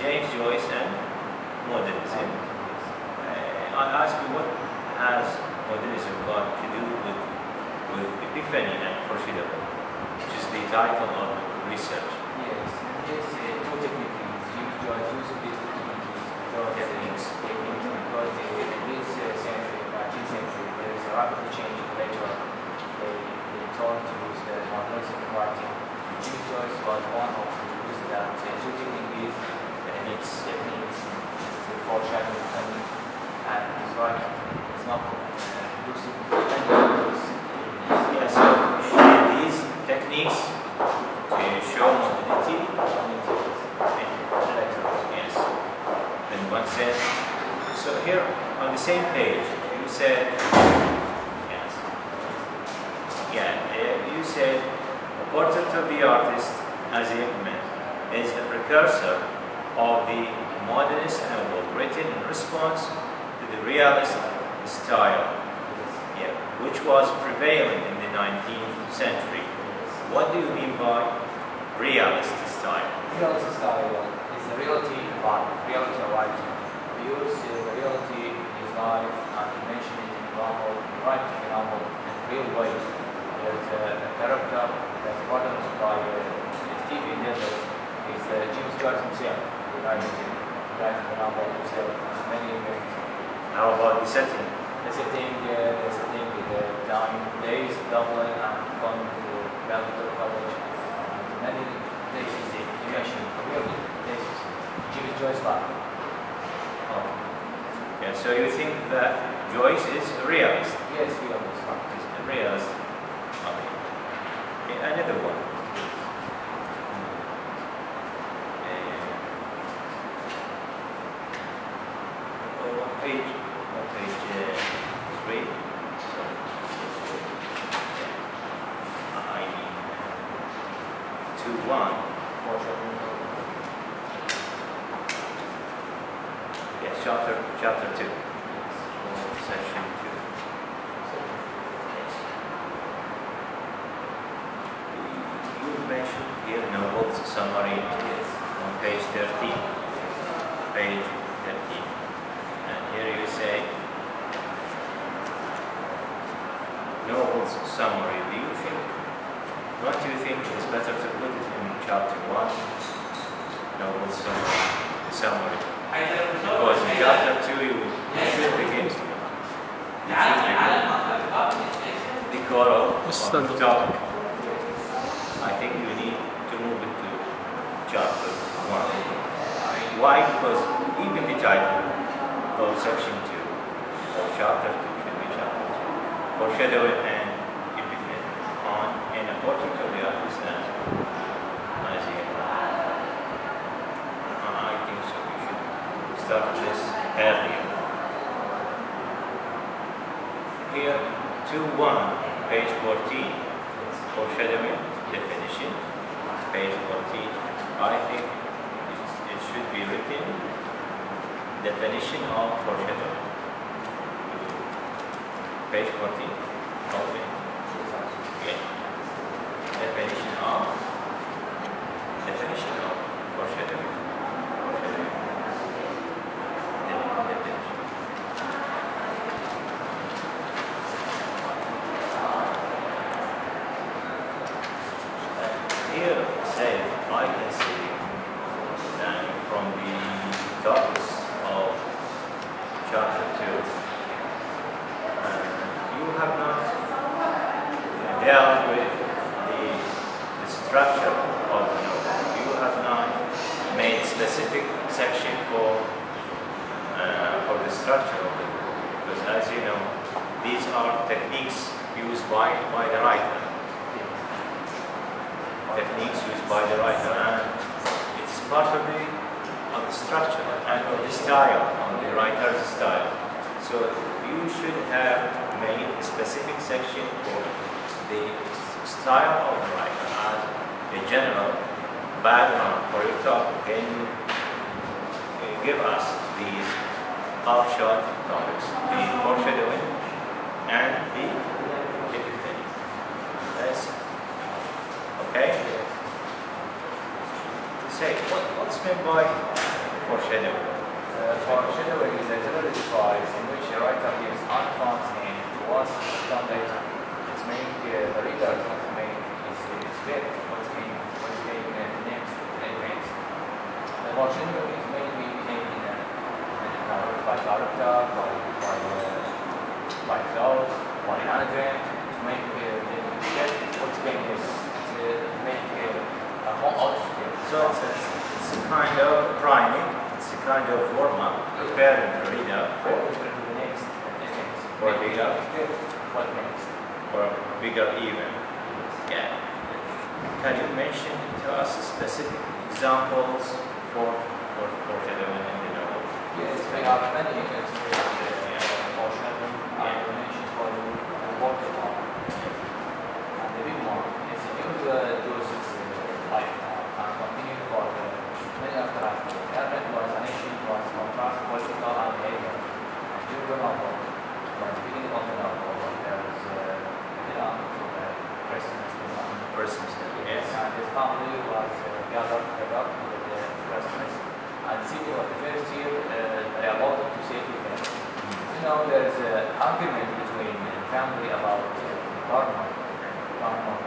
James Joyce and modernism. I ask you, what has modernism got to do with epiphany and foreseeable, which is the title of research? Yes, this two techniques. James Joyce used these techniques because in this century, 19th century, there is a rapid change in literature. They told to use the modernism writing. James Joyce was one of the users that two techniques and its techniques, the foreshadowing technique, and his writing is not using Yeah, so these techniques show modernity in letters, yes. Then one says, so here on the same page, you said, yes, yeah, you said, a portrait of the artist as a young man is a precursor of the modernist novel written in response to the realist style, yeah, which was prevailing in the 19th century. What do you mean by realist style? Realist style is the reality of writing. We use the reality is life and we mention it in the novel, we write in the novel in real ways. There's a character that's modernized by Stephen Davis, is James Joyce himself. He writes the novel himself many years. How about the setting? The setting is the time, days, Dublin, and gone to Belvedere College. Many places they mention really places. James Joyce life. Oh. Yeah, so you think that Joyce is a realist? Yes, realist. He's a realist. Okay, another one. What page? 3. I mean, 2-1. Yes, chapter 2. Section 2. Yes. You mentioned here novels summary on page 13. Page 13. And here you say novels summary. Don't you think it's better to put it in chapter 1? Novels summary. Because in chapter 2 you should begin the core of the topic. I think you need to move it to chapter 1. Why? Because even the title of section 2 or chapter 2 should be chapter 2. Foreshadowing and epiphany on an portrait of the artist as I think so. We should start this earlier. Here, 2-1, page 14, foreshadowing definition. Page 14. I think it should be written definition of foreshadowing. Page 14. Okay. Yeah. Definition of foreshadowing. Definition. Here say I can see that from the topics of chapter 2, you have not dealt with the structure of the novel. You have not made specific section for the structure of the book. Because as you know, these are techniques used by the writer. Techniques used by the writer, and it's part of the structure and of the style, of the writer's style. So you should have made a specific section for the style of the writer as a general background for your topic. Can you give us these offshot topics, the foreshadowing and the epiphany? Yes. Okay? Say, what's meant by foreshadowing? Foreshadowing is a general device in which a writer gives unfound name to what's done later. It's make the reader make is expect what's being next events. The foreshadowing is mainly made by character, by clothes, by an event, to make get what's being make a whole outfit. So it's a kind of priming, it's a kind of warm-up, preparing the reader For the next event. For bigger. What next? for a bigger event. Yeah. Can you mention to us specific examples for foreshadowing in the novel? Yes, we have many foreshadowing. I will mention for you the water one. And the big one is Joseph's life and continue for many after that. The event was an ancient was contrast political and behavior. And during the novel, from the beginning of the novel, there was Christmas. Christmas, yes. And his family was gathered together with Christmas. And city of the first year, they allowed them to say to them. You know, there's an argument between the family about the garden of